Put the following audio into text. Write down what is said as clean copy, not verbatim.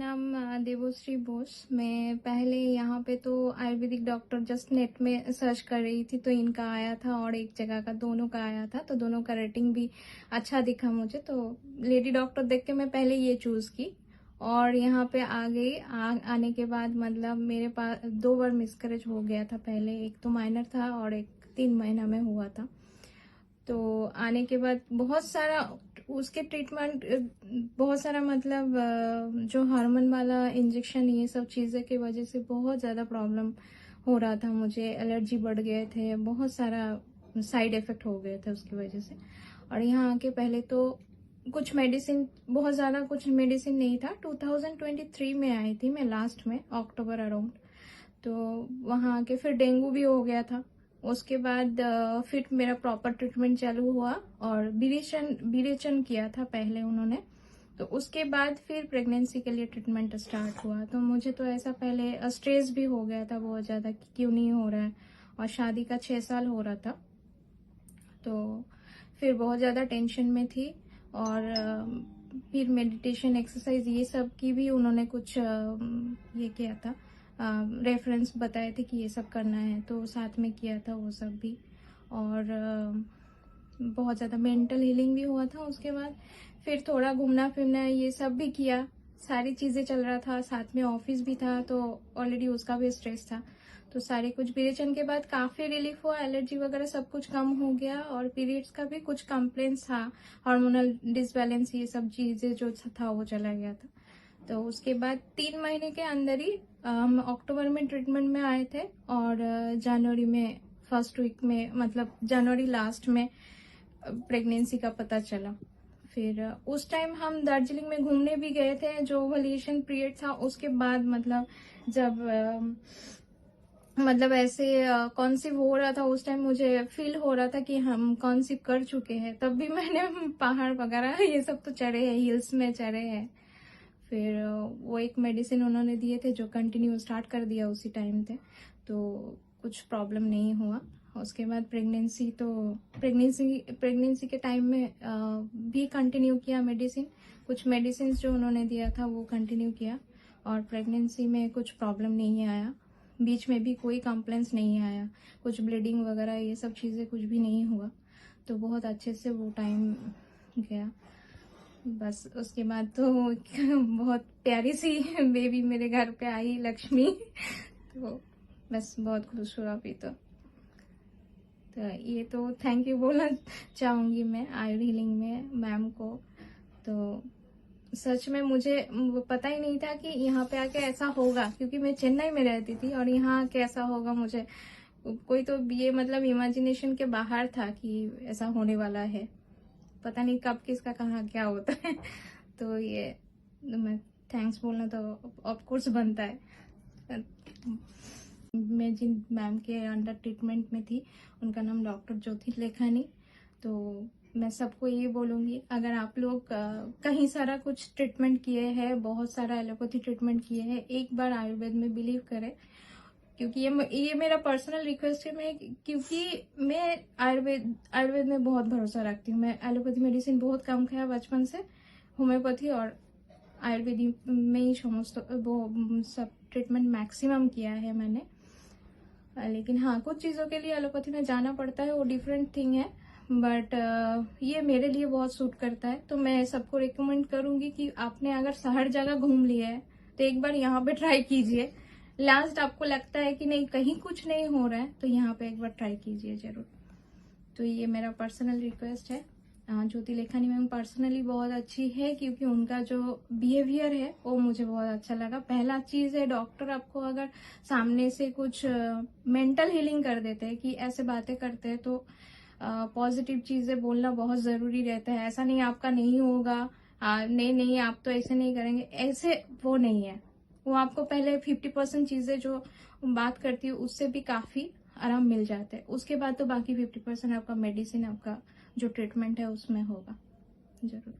नाम देवश्री बोस। मैं पहले यहाँ पे तो आयुर्वेदिक डॉक्टर जस्ट नेट में सर्च कर रही थी तो इनका आया था और एक जगह का दोनों का आया था, तो दोनों का रेटिंग भी अच्छा दिखा मुझे। तो लेडी डॉक्टर देख के मैं पहले ये चूज की और यहाँ पे आ गई। आने के बाद मतलब मेरे पास 2 बार मिसकैरेज हो गया था। पहले एक तो माइनर था और एक 3 महीना में हुआ था। तो आने के बाद बहुत सारा उसके ट्रीटमेंट, बहुत सारा मतलब जो हार्मोन वाला इंजेक्शन, ये सब चीज़ें की वजह से बहुत ज़्यादा प्रॉब्लम हो रहा था मुझे। एलर्जी बढ़ गए थे, बहुत सारा साइड इफेक्ट हो गए थे उसकी वजह से। और यहाँ आके पहले तो कुछ मेडिसिन, बहुत ज़्यादा कुछ मेडिसिन नहीं था। 2023 में आई थी मैं, लास्ट में अक्टूबर अराउंड। तो वहाँ आके फिर डेंगू भी हो गया था। उसके बाद फिर मेरा प्रॉपर ट्रीटमेंट चालू हुआ और विरेचन किया था पहले उन्होंने। तो उसके बाद फिर प्रेगनेंसी के लिए ट्रीटमेंट स्टार्ट हुआ। तो मुझे तो ऐसा पहले स्ट्रेस भी हो गया था बहुत ज़्यादा कि क्यों नहीं हो रहा है, और शादी का 6 साल हो रहा था। तो फिर बहुत ज़्यादा टेंशन में थी। और फिर मेडिटेशन, एक्सरसाइज, ये सब की भी उन्होंने कुछ ये किया था, रेफरेंस बताए थे कि ये सब करना है, तो साथ में किया था वो सब भी। और बहुत ज़्यादा मेंटल हीलिंग भी हुआ था। उसके बाद फिर थोड़ा घूमना फिरना ये सब भी किया, सारी चीज़ें चल रहा था, साथ में ऑफिस भी था, तो ऑलरेडी उसका भी स्ट्रेस था। तो सारे कुछ विरेचन के बाद काफ़ी रिलीफ हुआ, एलर्जी वगैरह सब कुछ कम हो गया। और पीरियड्स का भी कुछ कंप्लेंट्स था, हार्मोनल डिसबैलेंस, ये सब चीज़ें जो था वो चला गया था। तो उसके बाद 3 महीने के अंदर ही हम अक्टूबर में ट्रीटमेंट में आए थे और जनवरी में फर्स्ट वीक में, मतलब जनवरी लास्ट में प्रेगनेंसी का पता चला। फिर उस टाइम हम दार्जिलिंग में घूमने भी गए थे, जो ओवुलेशन पीरियड था उसके बाद, मतलब जब मतलब ऐसे कॉन्सीव हो रहा था, उस टाइम मुझे फील हो रहा था कि हम कॉन्सीव कर चुके हैं। तब भी मैंने पहाड़ वगैरह ये सब तो चढ़े हैं, हिल्स में चढ़े हैं। फिर वो एक मेडिसिन उन्होंने दिए थे जो कंटिन्यू स्टार्ट कर दिया उसी टाइम थे, तो कुछ प्रॉब्लम नहीं हुआ। उसके बाद प्रेगनेंसी के टाइम में भी कंटिन्यू किया मेडिसिन। कुछ मेडिसिन जो उन्होंने दिया था वो कंटिन्यू किया और प्रेगनेंसी में कुछ प्रॉब्लम नहीं आया। बीच में भी कोई कंप्लेंट्स नहीं आया, कुछ ब्लीडिंग वगैरह ये सब चीज़ें कुछ भी नहीं हुआ। तो बहुत अच्छे से वो टाइम गया। बस उसके बाद तो बहुत प्यारी सी बेबी मेरे घर पे आई, लक्ष्मी। तो बस बहुत खुश हुआ अभी तो ये तो थैंक यू बोलना चाहूँगी मैं आयुर हीलिंग में मैम को। तो सच में मुझे पता ही नहीं था कि यहाँ पे आके ऐसा होगा, क्योंकि मैं चेन्नई में रहती थी और यहाँ आके ऐसा होगा, मुझे कोई तो ये मतलब इमेजिनेशन के बाहर था कि ऐसा होने वाला है। पता नहीं कब किसका कहाँ क्या होता है। तो ये मैं थैंक्स बोलना तो ऑफ कोर्स बनता है। मैं जिन मैम के अंडर ट्रीटमेंट में थी उनका नाम डॉक्टर ज्योति लेखानी। तो मैं सबको ये बोलूँगी, अगर आप लोग कहीं सारा कुछ ट्रीटमेंट किए हैं, बहुत सारा एलोपैथी ट्रीटमेंट किए हैं, एक बार आयुर्वेद में बिलीव करें। क्योंकि ये मेरा पर्सनल रिक्वेस्ट है। मैं आयुर्वेद में बहुत भरोसा रखती हूँ। मैं एलोपैथी मेडिसिन बहुत कम खाया बचपन से, होम्योपैथी और आयुर्वेदिक में ही समस्त वो सब ट्रीटमेंट मैक्सिमम किया है मैंने। लेकिन हाँ, कुछ चीज़ों के लिए एलोपैथी में जाना पड़ता है, वो डिफरेंट थिंग है। बट ये मेरे लिए बहुत सूट करता है। तो मैं सबको रिकमेंड करूंगी कि आपने अगर हर जगह घूम लिया है तो एक बार यहाँ पे ट्राई कीजिए। लास्ट आपको लगता है कि नहीं, कहीं कुछ नहीं हो रहा है, तो यहाँ पे एक बार ट्राई कीजिए जरूर। तो ये मेरा पर्सनल रिक्वेस्ट है। ज्योति लेखानी मैम पर्सनली बहुत अच्छी है, क्योंकि उनका जो बिहेवियर है वो मुझे बहुत अच्छा लगा। पहला चीज है, डॉक्टर आपको अगर सामने से कुछ मेंटल हीलिंग कर देते हैं, कि ऐसे बातें करते हैं, तो पॉजिटिव चीजें बोलना बहुत जरूरी रहता है। ऐसा नहीं आपका नहीं होगा, नहीं आप तो ऐसे नहीं करेंगे, ऐसे वो नहीं है। वो आपको पहले 50% चीजें जो बात करती है उससे भी काफी आराम मिल जाता है। उसके बाद तो बाकी 50% आपका मेडिसिन, आपका जो ट्रीटमेंट है उसमें होगा जरूर।